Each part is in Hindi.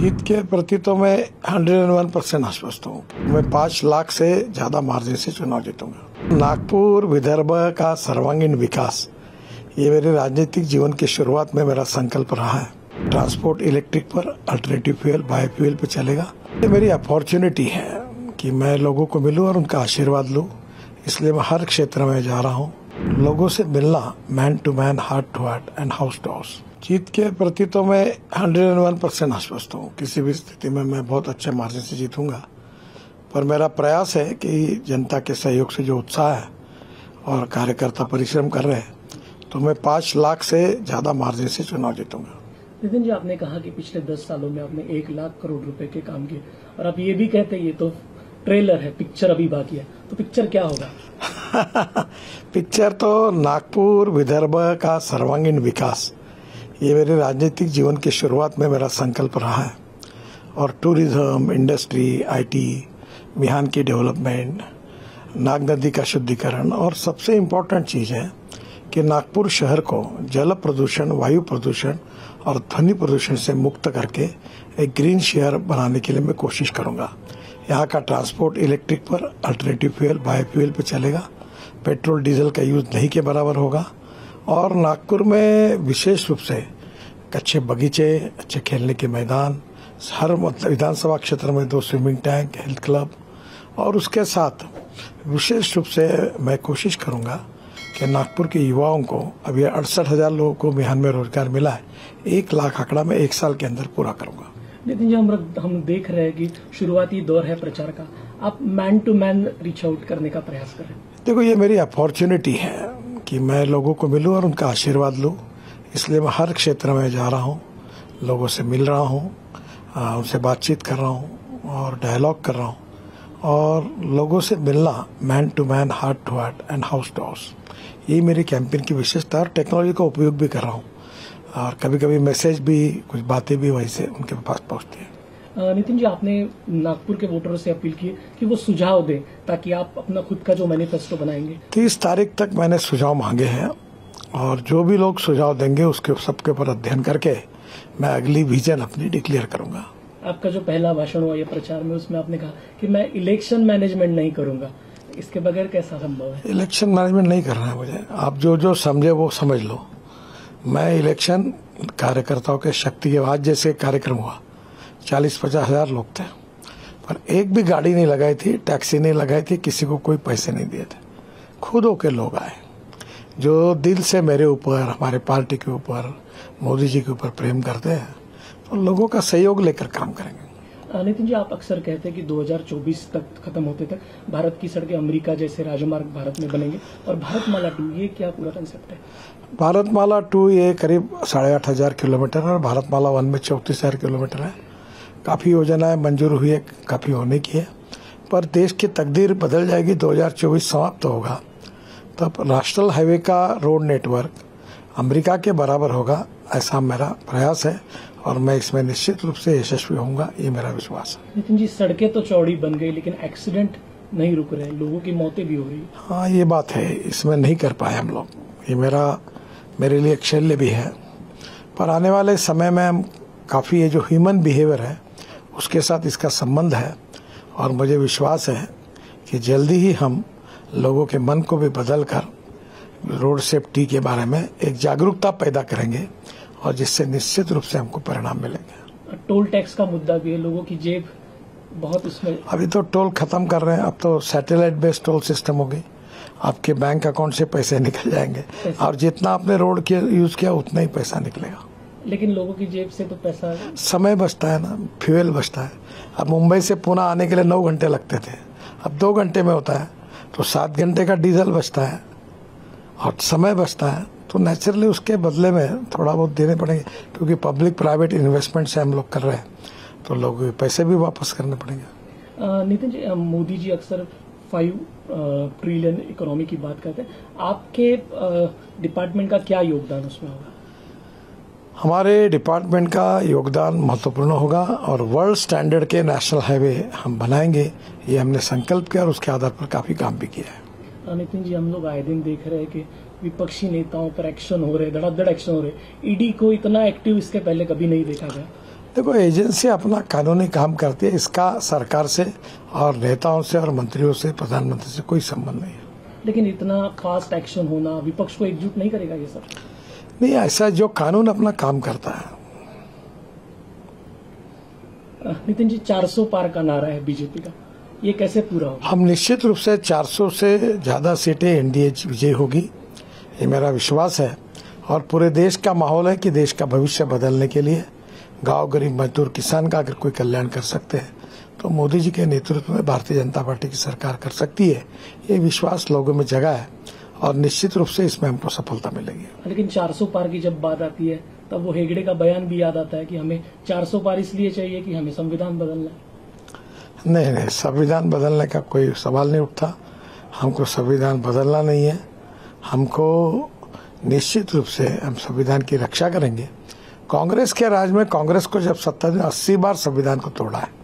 जीत के प्रति तो मैं 101% आश्वस्त हूँ। मैं 5 लाख से ज्यादा मार्जिन से चुनाव जीतूंगा। नागपुर विदर्भ का सर्वांगीण विकास, ये मेरे राजनीतिक जीवन की शुरुआत में मेरा संकल्प रहा है। ट्रांसपोर्ट इलेक्ट्रिक पर, अल्टरनेटिव फ्यूल, बायोफ्यूल पे चलेगा। ये मेरी अपॉर्चुनिटी है कि मैं लोगों को मिलूं और उनका आशीर्वाद लूं। इसलिए मैं हर क्षेत्र में जा रहा हूं, लोगों से मिलना, man to man, heart to heart and house to house. जीत के प्रति तो मैं 101% आश्वस्त हूँ। किसी भी स्थिति में मैं बहुत अच्छे मार्जिन से जीतूंगा। पर मेरा प्रयास है कि जनता के सहयोग से जो उत्साह है और कार्यकर्ता परिश्रम कर रहे हैं, तो मैं 5 लाख से ज्यादा मार्जिन से चुनाव जीतूंगा। नितिन जी, आपने कहा कि पिछले 10 सालों में आपने 1 लाख करोड़ रुपए के काम किए और आप ये भी कहते हैं ये तो ट्रेलर है, पिक्चर अभी बाकी है। तो पिक्चर क्या होगा? पिक्चर तो नागपुर विदर्भ का सर्वांगीण विकास, ये मेरे राजनीतिक जीवन की शुरुआत में मेरा संकल्प रहा है। और टूरिज्म, इंडस्ट्री, आईटी, बिहान की डेवलपमेंट, नाग नदी का शुद्धिकरण, और सबसे इम्पोर्टेंट चीज है कि नागपुर शहर को जल प्रदूषण, वायु प्रदूषण और ध्वनि प्रदूषण से मुक्त करके एक ग्रीन शहर बनाने के लिए मैं कोशिश करूंगा। यहाँ का ट्रांसपोर्ट इलेक्ट्रिक पर, अल्टरनेटिव फ्यूल, बायोफ्यूल पे चलेगा। पेट्रोल डीजल का यूज नहीं के बराबर होगा। और नागपुर में विशेष रूप से अच्छे बगीचे, अच्छे खेलने के मैदान, हर विधानसभा क्षेत्र में 2 स्विमिंग टैंक, हेल्थ क्लब, और उसके साथ विशेष रूप से मैं कोशिश करूंगा कि नागपुर के युवाओं को, अभी 68,000 लोगों को बिहार में रोजगार मिला है, 1 लाख आंकड़ा में 1 साल के अंदर पूरा करूंगा। नितिन जी, हम देख रहे हैं कि शुरुआती दौर है प्रचार का, आप man to man reach out करने का प्रयास कर रहे हैं। देखो, ये मेरी अपॉर्चुनिटी है कि मैं लोगों को मिलूं और उनका आशीर्वाद लूं। इसलिए मैं हर क्षेत्र में जा रहा हूं, लोगों से मिल रहा हूं, उनसे बातचीत कर रहा हूं और डायलॉग कर रहा हूं। और लोगों से मिलना, man to man, heart to heart and house to house, यही मेरी कैंपेन की विशेषता। और टेक्नोलॉजी का उपयोग भी कर रहा हूँ, और कभी कभी मैसेज भी, कुछ बातें भी वहीं से उनके पास पहुंचती हैं। नितिन जी, आपने नागपुर के वोटरों से अपील की कि वो सुझाव दें ताकि आप अपना खुद का जो मैनिफेस्टो बनाएंगे। 30 तारीख तक मैंने सुझाव मांगे हैं, और जो भी लोग सुझाव देंगे उसके सबके ऊपर अध्ययन करके मैं अगली विजन अपनी डिक्लेयर करूंगा। आपका जो पहला भाषण हुआ ये प्रचार में, उसमें आपने कहा कि मैं इलेक्शन मैनेजमेंट नहीं करूंगा। इसके बगैर कैसा संभव है? इलेक्शन मैनेजमेंट नहीं करना है मुझे। आप जो समझे वो समझ लो। मैं इलेक्शन कार्यकर्ताओं के शक्ति के, आज जैसे कार्यक्रम हुआ 40-50 हजार लोग थे, पर एक भी गाड़ी नहीं लगाई थी, टैक्सी नहीं लगाई थी, किसी को कोई पैसे नहीं दिए थे। खुद होके लोग आए जो दिल से मेरे ऊपर, हमारे पार्टी के ऊपर, मोदी जी के ऊपर प्रेम करते हैं। तो लोगों का सहयोग लेकर काम करेंगे। नितिन जी, आप अक्सर कहते हैं कि 2024 तक खत्म होते तक भारत की सड़कें अमेरिका जैसे राजमार्ग भारत में बनेंगे, और भारतमाला 2 ये क्या पूरा कंसेप्ट है? भारतमाला 2 ये करीब 8,500 किलोमीटर है, और भारतमाला 1 में 34,000 किलोमीटर है। काफी योजनाएं मंजूर हुई है, काफी होने की है, पर देश की तकदीर बदल जाएगी। 2024 समाप्त होगा तब नेशनल हाईवे का रोड नेटवर्क अमेरिका के बराबर होगा, ऐसा मेरा प्रयास है, और मैं इसमें निश्चित रूप से यशस्वी होऊंगा, ये मेरा विश्वास है। नितिन जी, सड़कें तो चौड़ी बन गई, लेकिन एक्सीडेंट नहीं रुक रहे, लोगों की मौतें भी हो रही। हाँ, ये बात है, इसमें नहीं कर पाए हम लोग। ये मेरे लिए एक शैल्य भी है, पर आने वाले समय में हम काफी, ये जो ह्यूमन बिहेवियर है उसके साथ इसका संबंध है, और मुझे विश्वास है कि जल्दी ही हम लोगों के मन को भी बदल कर रोड सेफ्टी के बारे में एक जागरूकता पैदा करेंगे, और जिससे निश्चित रूप से हमको परिणाम मिलेंगे। टोल टैक्स का मुद्दा भी है, लोगों की जेब बहुत उसमें। अभी तो टोल खत्म कर रहे हैं, अब तो सैटेलाइट बेस्ड टोल सिस्टम होगी। आपके बैंक अकाउंट से पैसे निकल जाएंगे, और जितना आपने रोड के यूज किया उतना ही पैसा निकलेगा। लेकिन लोगों की जेब से तो पैसा, समय बचता है ना, फ्यूल बचता है। अब मुंबई से पुणे आने के लिए 9 घंटे लगते थे, अब 2 घंटे में होता है, तो 7 घंटे का डीजल बचता है और समय बचता है। तो नेचुरली उसके बदले में थोड़ा बहुत देने पड़ेंगे, क्योंकि पब्लिक प्राइवेट इन्वेस्टमेंट से हम लोग कर रहे हैं, तो लोगों के पैसे भी वापस करने पड़ेंगे। नितिन जी, मोदी जी अक्सर 5 ट्रिलियन इकोनॉमी की बात करते हैं, आपके डिपार्टमेंट का क्या योगदान उसमें होगा? हमारे डिपार्टमेंट का योगदान महत्वपूर्ण होगा, और वर्ल्ड स्टैंडर्ड के नेशनल हाईवे हम बनाएंगे, ये हमने संकल्प किया, और उसके आधार पर काफी काम भी किया है। नितिन जी, हम लोग आए दिन देख रहे हैं कि विपक्षी नेताओं पर एक्शन हो रहे, धड़ाधड़ एक्शन हो रहे। ईडी को इतना एक्टिव इसके पहले कभी नहीं देखा गया। देखो, एजेंसी अपना कानूनी काम करती है, इसका सरकार से और नेताओं से और मंत्रियों से, प्रधानमंत्री से कोई संबंध नहीं है। लेकिन इतना फास्ट एक्शन होना विपक्ष को एकजुट नहीं करेगा ये सब? नहीं, ऐसा जो कानून अपना काम करता है। नितिन जी, 400 पार का नारा है बीजेपी का, ये कैसे पूरा होगा? हम निश्चित रूप से 400 से ज्यादा सीटें एनडीए विजयी होगी, ये मेरा विश्वास है। और पूरे देश का माहौल है कि देश का भविष्य बदलने के लिए गांव, गरीब, मजदूर, किसान का अगर कोई कल्याण कर सकते हैं तो मोदी जी के नेतृत्व में भारतीय जनता पार्टी की सरकार कर सकती है। ये विश्वास लोगों में जगा है और निश्चित रूप से इसमें हमको सफलता मिलेगी। लेकिन 400 पार की जब बात आती है तब वो हेगड़े का बयान भी याद आता है कि हमें 400 पार इसलिए चाहिए कि हमें संविधान बदलना है। नहीं, संविधान बदलने का कोई सवाल नहीं उठता। हमको संविधान बदलना नहीं है। हमको निश्चित रूप से हम संविधान की रक्षा करेंगे। कांग्रेस के राज में कांग्रेस को जब सत्ता दी 80 बार संविधान को तोड़ा है।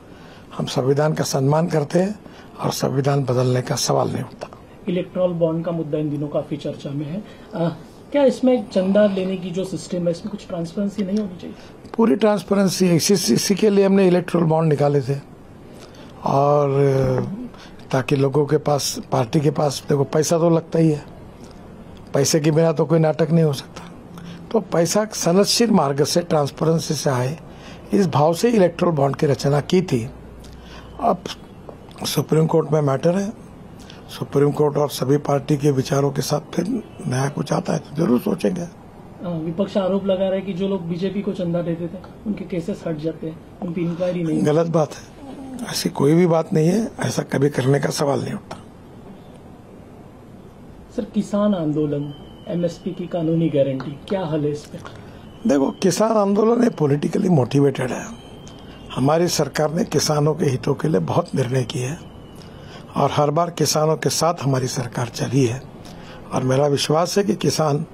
हम संविधान का सम्मान करते हैं और संविधान बदलने का सवाल नहीं उठता। इलेक्ट्रॉल बॉन्ड का मुद्दा इन दिनों काफी चर्चा में है। क्या इसमें चंदा लेने की जो सिस्टम है इसमें कुछ ट्रांसपेरेंसी नहीं होनी चाहिए? पूरी ट्रांसपेरेंसी है। इसी के लिए हमने इलेक्ट्रॉल बॉन्ड निकाले थे, और ताकि लोगों के पास, पार्टी के पास, देखो पैसा तो लगता ही है, पैसे के बिना तो कोई नाटक नहीं हो सकता। तो पैसा सनदशील मार्ग से, ट्रांसपेरेंसी से आए, इस भाव से इलेक्ट्रॉल बॉन्ड की रचना की थी। अब सुप्रीम कोर्ट में मैटर है, सुप्रीम कोर्ट और सभी पार्टी के विचारों के साथ फिर नया कुछ आता है तो जरूर सोचेंगे। विपक्ष आरोप लगा रहा है कि जो लोग बीजेपी को चंदा देते थे उनके केसेस हट जाते हैं, उनकी इंक्वायरी नहीं। गलत बात है, ऐसी कोई भी बात नहीं है, ऐसा कभी करने का सवाल नहीं उठता। सर, किसान आंदोलन, एमएसपी की कानूनी गारंटी, क्या हल है इस पे? देखो, किसान आंदोलन है पॉलिटिकली मोटिवेटेड है। हमारी सरकार ने किसानों के हितों के लिए बहुत निर्णय किए हैं और हर बार किसानों के साथ हमारी सरकार चली है, और मेरा विश्वास है कि किसान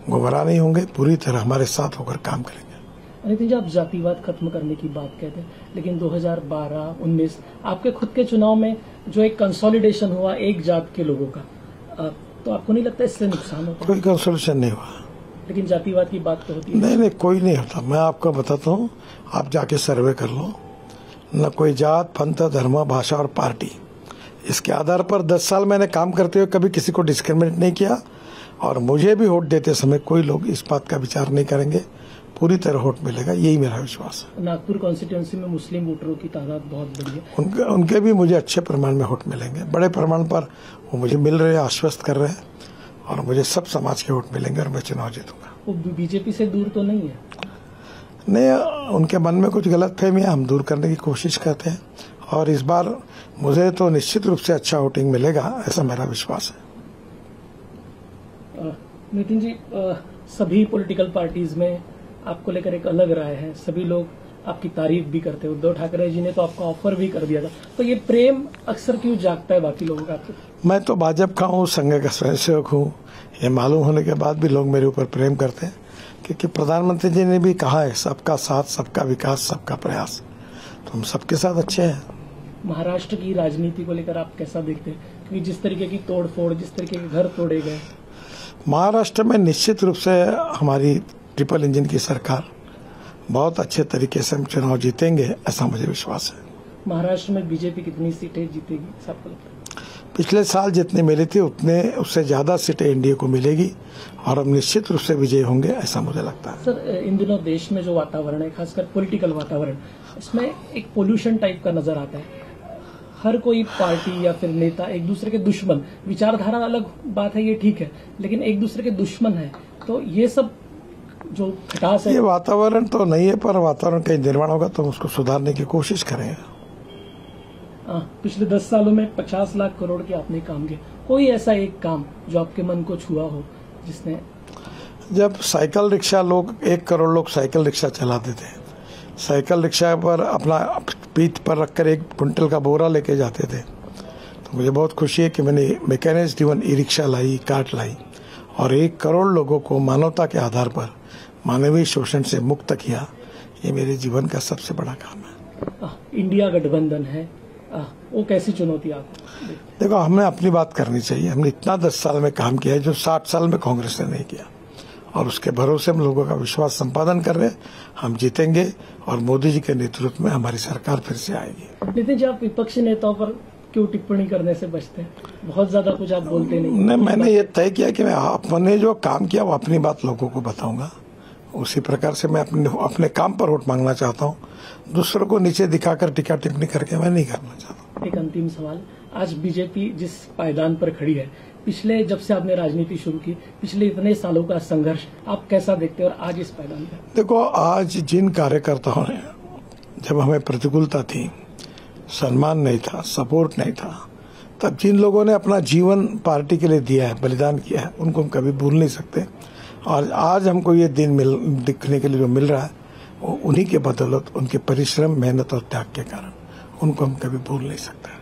गुमराह नहीं होंगे, पूरी तरह हमारे साथ होकर काम करेंगे। नितिन जी, आप जातिवाद खत्म करने की बात कहते हैं, लेकिन 2012-19 आपके खुद के चुनाव में जो एक कंसोलिडेशन हुआ एक जात के लोगों का, तो आपको नहीं लगता इससे नुकसान होता? कोई कंसोलिडेशन नहीं हुआ, लेकिन जातिवाद की बात तो होती है। नहीं, कोई नहीं होता। मैं आपको बताता हूँ, आप जाके सर्वे कर लो। न कोई जात, पंथ, धर्म, भाषा और पार्टी, इसके आधार पर 10 साल मैंने काम करते हुए कभी किसी को डिस्क्रिमिनेट नहीं किया, और मुझे भी वोट देते समय कोई लोग इस बात का विचार नहीं करेंगे। पूरी तरह वोट मिलेगा, यही मेरा विश्वास है। नागपुर कॉन्स्टिट्यूंसी में मुस्लिम वोटरों की तादाद बहुत बड़ी है, उनके भी मुझे अच्छे प्रमाण में वोट मिलेंगे, बड़े प्रमाण पर वो मुझे मिल रहे हैं, आश्वस्त कर रहे हैं, और मुझे सब समाज के वोट मिलेंगे और मैं चुनाव जीतूंगा। वो बीजेपी से दूर तो नहीं है? नहीं, उनके मन में कुछ गलतफहमियां हम दूर करने की कोशिश करते हैं, और इस बार मुझे तो निश्चित रूप से अच्छा वोटिंग मिलेगा, ऐसा मेरा विश्वास है। नितिन जी, सभी पॉलिटिकल पार्टीज में आपको लेकर एक अलग राय है, सभी लोग आपकी तारीफ भी करते हैं। उद्धव ठाकरे जी ने तो आपको ऑफर भी कर दिया था, तो ये प्रेम अक्सर क्यों जागता है बाकी लोगों का? मैं तो भाजपा का हूँ, संघ का स्वयंसेवक हूँ, ये मालूम होने के बाद भी लोग मेरे ऊपर प्रेम करते हैं, क्योंकि प्रधानमंत्री जी ने भी कहा है, सबका साथ, सबका विकास, सबका प्रयास, तो हम सबके साथ अच्छे हैं। महाराष्ट्र की राजनीति को लेकर आप कैसा देखते हैं? क्योंकि जिस तरीके की तोड़फोड़, जिस तरीके के घर तोड़े गए, महाराष्ट्र में निश्चित रूप से हमारी ट्रिपल इंजन की सरकार बहुत अच्छे तरीके से हम चुनाव जीतेंगे, ऐसा मुझे विश्वास है। महाराष्ट्र में बीजेपी कितनी सीटें जीतेगी सबको लगता है? पिछले साल जितने मिली थी उतने, उससे ज्यादा सीटें एनडीए को मिलेगी, और हम निश्चित रूप से विजयी होंगे, ऐसा मुझे लगता है। सर, इन दिनों देश में जो वातावरण है, खासकर पॉलिटिकल वातावरण, इसमें एक पोल्यूशन टाइप का नजर आता है। हर कोई पार्टी या फिर नेता एक दूसरे के दुश्मन, विचारधारा अलग बात है, ये ठीक है, लेकिन एक दूसरे के दुश्मन है, तो ये सब जो खटास है, ये वातावरण तो नहीं है, पर वातावरण का निर्माण होगा तो हम उसको सुधारने की कोशिश करेंगे। पिछले 10 सालों में 50 लाख करोड़ के आपने काम किए, कोई ऐसा एक काम जो आपके मन को छुआ हो, जिसने? जब साइकिल रिक्शा, लोग 1 करोड़ लोग साइकिल रिक्शा चलाते थे, साइकिल रिक्शा पर अपना पीठ पर रखकर 1 क्विंटल का बोरा लेके जाते थे, तो मुझे बहुत खुशी है कि मैंने मैकेनाइज्ड ड्रिवन ई रिक्शा लाई, कार्ट लाई, और 1 करोड़ लोगों को मानवता के आधार पर मानवीय शोषण से मुक्त किया। ये मेरे जीवन का सबसे बड़ा काम है। इंडिया गठबंधन है, वो कैसी चुनौती आपको? देखो, हमें अपनी बात करनी चाहिए। हमने इतना 10 साल में काम किया है जो 60 साल में कांग्रेस ने नहीं किया, और उसके भरोसे हम लोगों का विश्वास संपादन कर रहे हैं। हम जीतेंगे और मोदी जी के नेतृत्व में हमारी सरकार फिर से आएगी। नितिन जी, आप विपक्षी नेताओं पर क्यों टिप्पणी करने से बचते हैं? बहुत ज्यादा कुछ आप बोलते नहीं। मैंने ये तय किया कि मैं अपने जो काम किया वो अपनी बात लोगों को बताऊंगा। उसी प्रकार से मैं अपने काम पर वोट मांगना चाहता हूँ। दूसरों को नीचे दिखाकर टीका टिप्पणी करके मैं नहीं करना चाहता। एक अंतिम सवाल, आज बीजेपी जिस पायदान पर खड़ी है, पिछले जब से आपने राजनीति शुरू की, पिछले इतने सालों का संघर्ष आप कैसा देखते हैं और आज इस पायदान पर? देखो, आज जिन कार्यकर्ताओं ने, जब हमें प्रतिकूलता थी, सम्मान नहीं था, सपोर्ट नहीं था, तब जिन लोगों ने अपना जीवन पार्टी के लिए दिया है, बलिदान किया है, उनको हम कभी भूल नहीं सकते। और आज हमको ये दिन दिखने के लिए जो मिल रहा है वो उन्हीं के बदौलत, उनके परिश्रम, मेहनत और त्याग के कारण, उनको हम कभी भूल नहीं सकते।